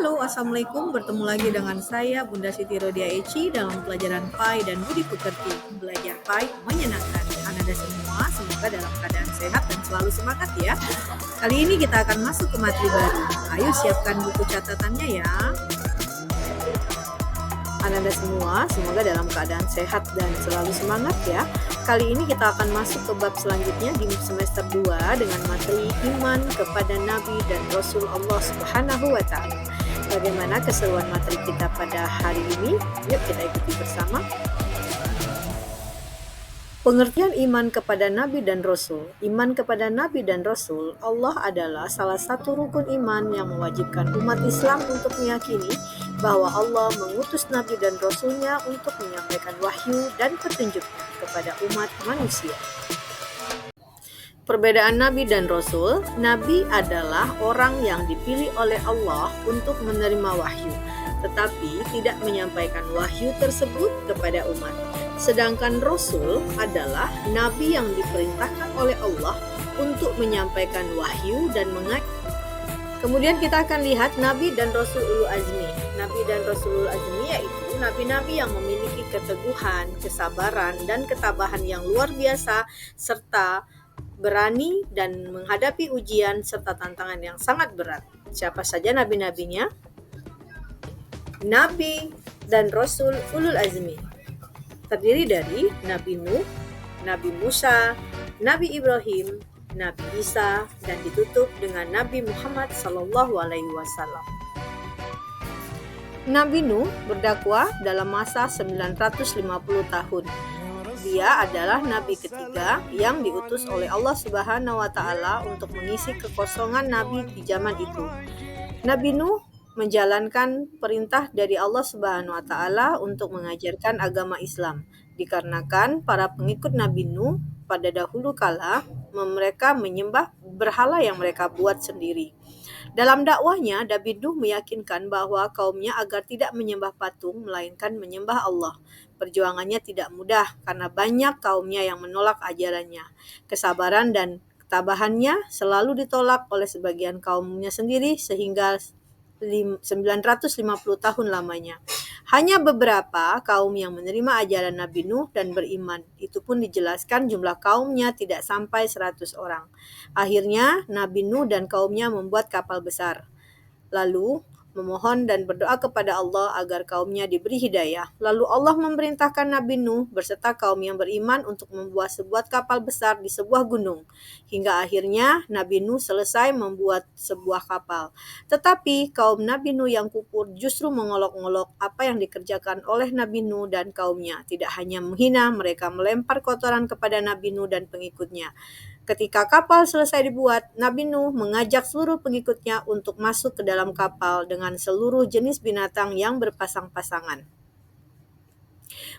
Halo, Assalamualaikum. Bertemu lagi dengan saya, Bunda Siti Rodia Eci, dalam pelajaran PAI dan Budi Pekerti. Belajar PAI menyenangkan. Anda semua semoga dalam keadaan sehat dan selalu semangat ya. Kali ini kita akan masuk ke materi baru. Ayo siapkan buku catatannya ya. Anda semua semoga dalam keadaan sehat dan selalu semangat ya. Kali ini kita akan masuk ke bab selanjutnya di semester 2 dengan materi iman kepada Nabi dan Rasul Allah Subhanahu wa Ta'ala. Bagaimana keseruan materi kita pada hari ini? Yuk kita ikuti bersama. Pengertian iman kepada Nabi dan Rasul. Iman kepada Nabi dan Rasul, Allah adalah salah satu rukun iman yang mewajibkan umat Islam untuk meyakini bahwa Allah mengutus Nabi dan Rasulnya untuk menyampaikan wahyu dan petunjuknya kepada umat manusia. Perbedaan Nabi dan Rasul, Nabi adalah orang yang dipilih oleh Allah untuk menerima wahyu, tetapi tidak menyampaikan wahyu tersebut kepada umat. Sedangkan Rasul adalah Nabi yang diperintahkan oleh Allah untuk menyampaikan wahyu dan mengajak. Kemudian kita akan lihat Nabi dan Rasul Ulul Azmi. Nabi dan Rasul Ulul Azmi yaitu nabi-nabi yang memiliki keteguhan, kesabaran, dan ketabahan yang luar biasa, serta berani dan menghadapi ujian serta tantangan yang sangat berat. Siapa saja nabi-nabinya? Nabi dan Rasul Ulul Azmi terdiri dari Nabi Nuh, Nabi Musa, Nabi Ibrahim, Nabi Isa, dan ditutup dengan Nabi Muhammad SAW. Nabi Nuh berdakwah dalam masa 950 tahun. Dia adalah nabi ketiga yang diutus oleh Allah Subhanahu wa Ta'ala untuk mengisi kekosongan nabi di zaman itu. Nabi Nuh menjalankan perintah dari Allah Subhanahu wa Ta'ala untuk mengajarkan agama Islam, dikarenakan para pengikut Nabi Nuh pada dahulu kala mereka menyembah berhala yang mereka buat sendiri. Dalam dakwahnya, Nabi Nuh meyakinkan bahwa kaumnya agar tidak menyembah patung, melainkan menyembah Allah. Perjuangannya tidak mudah karena banyak kaumnya yang menolak ajarannya. Kesabaran dan ketabahannya selalu ditolak oleh sebagian kaumnya sendiri sehingga 950 tahun lamanya. Hanya beberapa kaum yang menerima ajaran Nabi Nuh dan beriman. Itu pun dijelaskan jumlah kaumnya tidak sampai 100 orang. Akhirnya Nabi Nuh dan kaumnya membuat kapal besar. Lalu memohon dan berdoa kepada Allah agar kaumnya diberi hidayah. Lalu Allah memerintahkan Nabi Nuh beserta kaum yang beriman untuk membuat sebuah kapal besar di sebuah gunung. Hingga akhirnya Nabi Nuh selesai membuat sebuah kapal. Tetapi kaum Nabi Nuh yang kufur justru mengolok-olok apa yang dikerjakan oleh Nabi Nuh dan kaumnya. Tidak hanya menghina, mereka melempar kotoran kepada Nabi Nuh dan pengikutnya. Ketika kapal selesai dibuat, Nabi Nuh mengajak seluruh pengikutnya untuk masuk ke dalam kapal dengan seluruh jenis binatang yang berpasang-pasangan.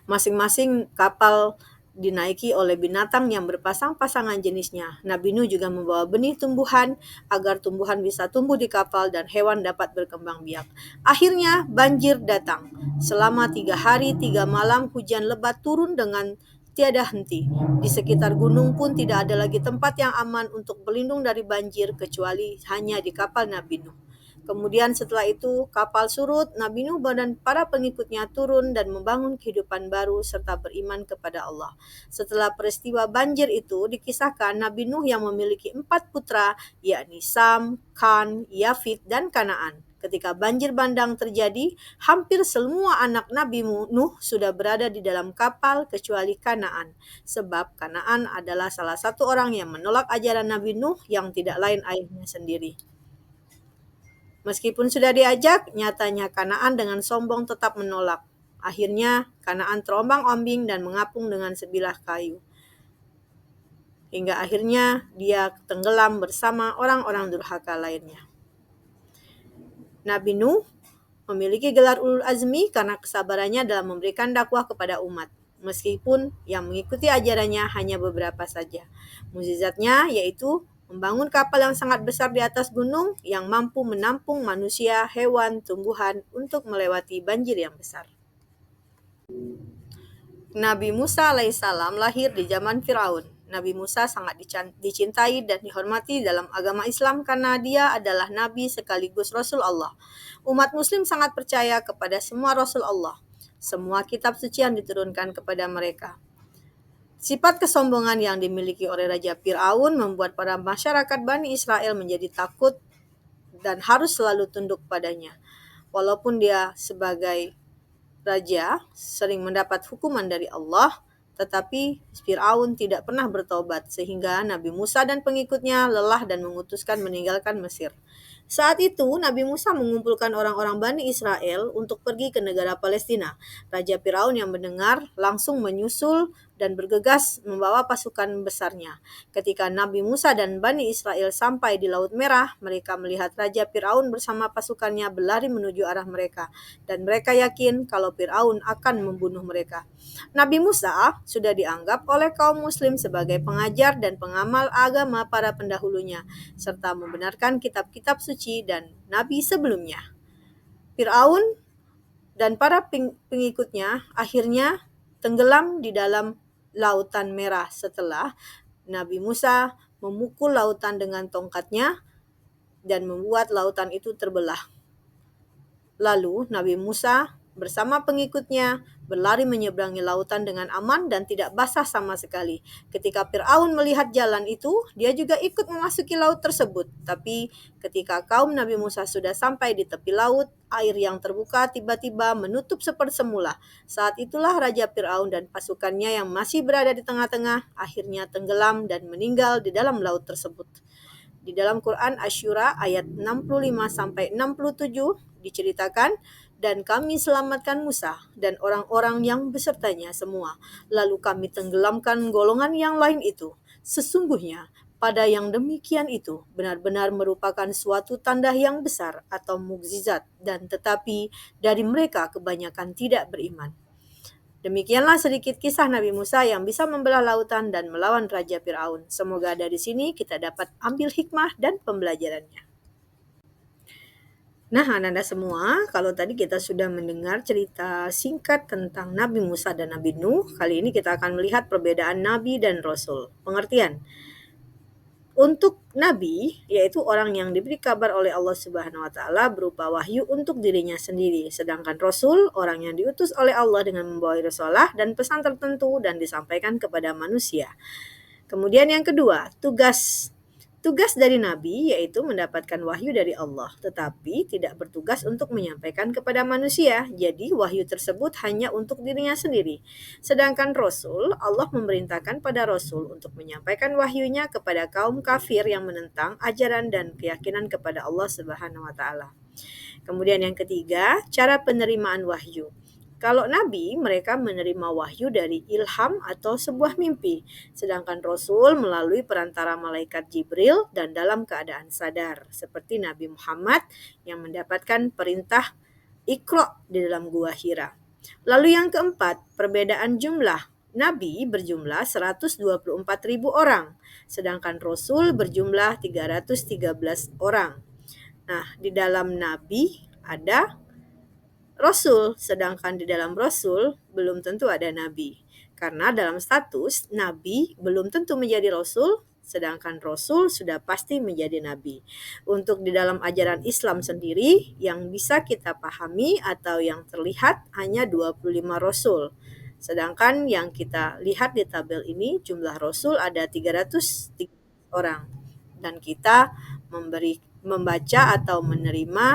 Masing-masing kapal dinaiki oleh binatang yang berpasang-pasangan jenisnya. Nabi Nuh juga membawa benih tumbuhan agar tumbuhan bisa tumbuh di kapal dan hewan dapat berkembang biak. Akhirnya banjir datang. Selama 3 hari 3 malam hujan lebat turun dengan tiada henti. Di sekitar gunung pun tidak ada lagi tempat yang aman untuk berlindung dari banjir kecuali hanya di kapal Nabi Nuh. Kemudian setelah itu kapal surut, Nabi Nuh dan para pengikutnya turun dan membangun kehidupan baru serta beriman kepada Allah. Setelah peristiwa banjir itu dikisahkan Nabi Nuh yang memiliki 4 putra, yakni Sam, Kan, Yafit, dan Kanaan. Ketika banjir bandang terjadi, hampir semua anak Nabi Nuh sudah berada di dalam kapal kecuali Kanaan. Sebab Kanaan adalah salah satu orang yang menolak ajaran Nabi Nuh yang tidak lain ayahnya sendiri. Meskipun sudah diajak, nyatanya Kanaan dengan sombong tetap menolak. Akhirnya Kanaan terombang-ambing dan mengapung dengan sebilah kayu. Hingga akhirnya dia tenggelam bersama orang-orang durhaka lainnya. Nabi Nuh memiliki gelar Ulul Azmi karena kesabarannya dalam memberikan dakwah kepada umat, meskipun yang mengikuti ajarannya hanya beberapa saja. Mukjizatnya yaitu membangun kapal yang sangat besar di atas gunung yang mampu menampung manusia, hewan, tumbuhan untuk melewati banjir yang besar. Nabi Musa alaihissalam lahir di zaman Firaun. Nabi Musa sangat dicintai dan dihormati dalam agama Islam karena dia adalah nabi sekaligus Rasul Allah. Umat Muslim sangat percaya kepada semua Rasul Allah, semua kitab suci yang diturunkan kepada mereka. Sifat kesombongan yang dimiliki oleh Raja Fir'aun membuat para masyarakat Bani Israel menjadi takut dan harus selalu tunduk padanya. Walaupun dia sebagai raja sering mendapat hukuman dari Allah, tetapi Fir'aun tidak pernah bertobat sehingga Nabi Musa dan pengikutnya lelah dan memutuskan meninggalkan Mesir. Saat itu Nabi Musa mengumpulkan orang-orang Bani Israel untuk pergi ke negara Palestina. Raja Firaun yang mendengar langsung menyusul dan bergegas membawa pasukan besarnya. Ketika Nabi Musa dan Bani Israel sampai di Laut Merah, mereka melihat Raja Firaun bersama pasukannya berlari menuju arah mereka, dan mereka yakin kalau Firaun akan membunuh mereka. Nabi Musa sudah dianggap oleh kaum muslim sebagai pengajar dan pengamal agama para pendahulunya, serta membenarkan kitab-kitab suci dan nabi sebelumnya. Firaun dan para pengikutnya akhirnya tenggelam di dalam Lautan Merah setelah Nabi Musa memukul lautan dengan tongkatnya dan membuat lautan itu terbelah. Lalu Nabi Musa bersama pengikutnya berlari menyeberangi lautan dengan aman dan tidak basah sama sekali. Ketika Fir'aun melihat jalan itu, dia juga ikut memasuki laut tersebut. Tapi ketika kaum Nabi Musa sudah sampai di tepi laut, air yang terbuka tiba-tiba menutup seperti semula. Saat itulah Raja Fir'aun dan pasukannya yang masih berada di tengah-tengah akhirnya tenggelam dan meninggal di dalam laut tersebut. Di dalam Quran Asy-Syura ayat 65-67 diceritakan, dan kami selamatkan Musa dan orang-orang yang besertanya semua. Lalu kami tenggelamkan golongan yang lain itu. Sesungguhnya pada yang demikian itu benar-benar merupakan suatu tanda yang besar atau mukjizat, dan tetapi dari mereka kebanyakan tidak beriman. Demikianlah sedikit kisah Nabi Musa yang bisa membelah lautan dan melawan Raja Fir'aun. Semoga dari sini kita dapat ambil hikmah dan pembelajarannya. Nah, anak-anak semua, kalau tadi kita sudah mendengar cerita singkat tentang Nabi Musa dan Nabi Nuh, kali ini kita akan melihat perbedaan Nabi dan Rasul. Pengertian. Untuk Nabi, yaitu orang yang diberi kabar oleh Allah Subhanahu wa Ta'ala berupa wahyu untuk dirinya sendiri. Sedangkan Rasul, orang yang diutus oleh Allah dengan membawa risalah dan pesan tertentu dan disampaikan kepada manusia. Kemudian yang kedua, tugas dari Nabi yaitu mendapatkan wahyu dari Allah, tetapi tidak bertugas untuk menyampaikan kepada manusia. Jadi wahyu tersebut hanya untuk dirinya sendiri. Sedangkan Rasul, Allah memerintahkan pada Rasul untuk menyampaikan wahyunya kepada kaum kafir yang menentang ajaran dan keyakinan kepada Allah Subhanahu wa Ta'ala. Kemudian yang ketiga, cara penerimaan wahyu. Kalau Nabi, mereka menerima wahyu dari ilham atau sebuah mimpi, sedangkan Rasul melalui perantara malaikat Jibril dan dalam keadaan sadar, seperti Nabi Muhammad yang mendapatkan perintah Iqra di dalam gua Hira. Lalu yang keempat, perbedaan jumlah. Nabi berjumlah 124.000 orang, sedangkan Rasul berjumlah 313 orang. Nah, di dalam Nabi ada Rasul, sedangkan di dalam Rasul belum tentu ada Nabi. Karena dalam status, Nabi belum tentu menjadi Rasul, sedangkan Rasul sudah pasti menjadi Nabi. Untuk di dalam ajaran Islam sendiri, yang bisa kita pahami atau yang terlihat hanya 25 Rasul. Sedangkan yang kita lihat di tabel ini, jumlah Rasul ada 303 orang. Dan kita membaca atau menerima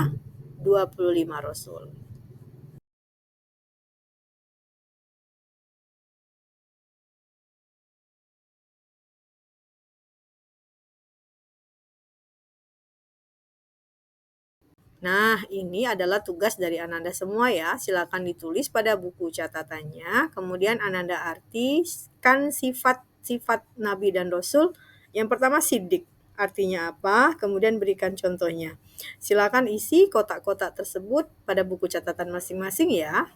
25 Rasul. Nah, ini adalah tugas dari Ananda semua ya. Silakan ditulis pada buku catatannya. Kemudian Ananda artikan sifat-sifat Nabi dan Rasul. Yang pertama sidik. Artinya apa? Kemudian berikan contohnya. Silakan isi kotak-kotak tersebut pada buku catatan masing-masing ya.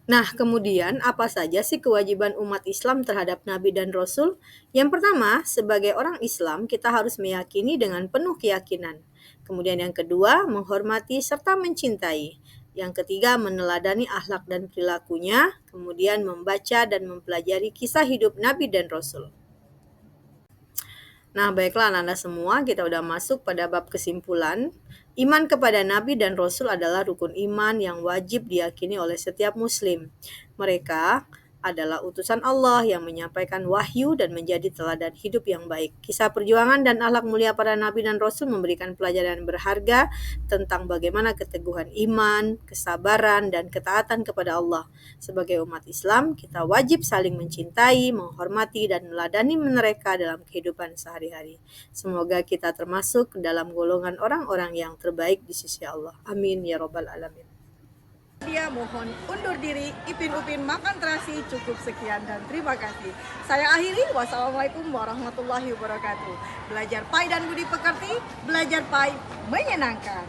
Nah, kemudian apa saja sih kewajiban umat Islam terhadap Nabi dan Rasul? Yang pertama, sebagai orang Islam, kita harus meyakini dengan penuh keyakinan. Kemudian yang kedua, menghormati serta mencintai. Yang ketiga, meneladani akhlak dan perilakunya. Kemudian membaca dan mempelajari kisah hidup Nabi dan Rasul. Nah, baiklah anak-anak semua, kita udah masuk pada bab kesimpulan. Iman kepada Nabi dan Rasul adalah rukun iman yang wajib diyakini oleh setiap muslim. Mereka adalah utusan Allah yang menyampaikan wahyu dan menjadi teladan hidup yang baik. Kisah perjuangan dan akhlak mulia para nabi dan rasul memberikan pelajaran berharga tentang bagaimana keteguhan iman, kesabaran, dan ketaatan kepada Allah. Sebagai umat Islam, kita wajib saling mencintai, menghormati, dan meladani mereka dalam kehidupan sehari-hari. Semoga kita termasuk dalam golongan orang-orang yang terbaik di sisi Allah. Amin ya robbal alamin. Dia mohon undur diri. Ipin Upin makan terasi. Cukup sekian dan terima kasih. Saya akhiri. Wassalamualaikum warahmatullahi wabarakatuh. Belajar pai dan budi pekerti. Belajar pai menyenangkan.